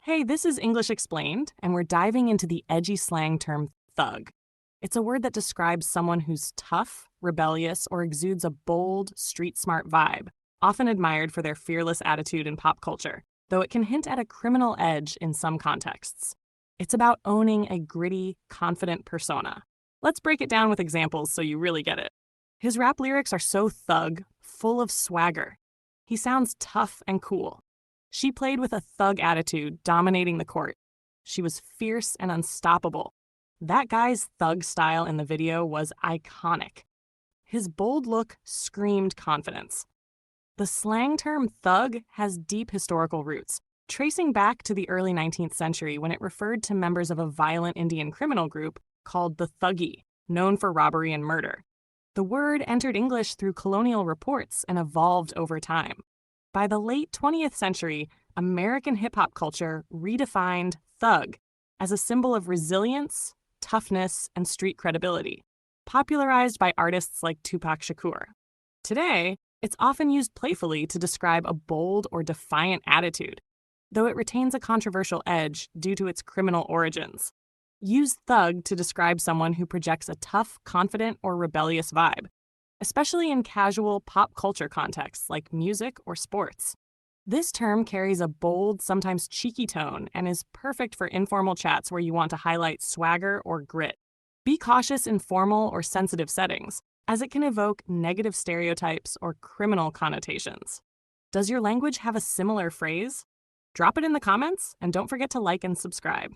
Hey, this is English Explained, and we're diving into the edgy slang term thug. It's a word that describes someone who's tough, rebellious, or exudes a bold, street-smart vibe, often admired for their fearless attitude in pop culture, though it can hint at a criminal edge in some contexts. It's about owning a gritty, confident persona. Let's break it down with examples so you really get it. His rap lyrics are so thug, full of swagger. He sounds tough and cool. She played with a thug attitude, dominating the court. She was fierce and unstoppable. That guy's thug style in the video was iconic. His bold look screamed confidence. The slang term thug has deep historical roots, tracing back to the early 19th century when it referred to members of a violent Indian criminal group called the Thuggee, known for robbery and murder. The word entered English through colonial reports and evolved over time. By the late 20th century, American hip-hop culture redefined thug as a symbol of resilience, toughness, and street credibility, popularized by artists like Tupac Shakur. Today, it's often used playfully to describe a bold or defiant attitude, though it retains a controversial edge due to its criminal origins. Use thug to describe someone who projects a tough, confident, or rebellious vibe, especially in casual pop culture contexts like music or sports. This term carries a bold, sometimes cheeky tone and is perfect for informal chats where you want to highlight swagger or grit. Be cautious in formal or sensitive settings, as it can evoke negative stereotypes or criminal connotations. Does your language have a similar phrase? Drop it in the comments, and don't forget to like and subscribe.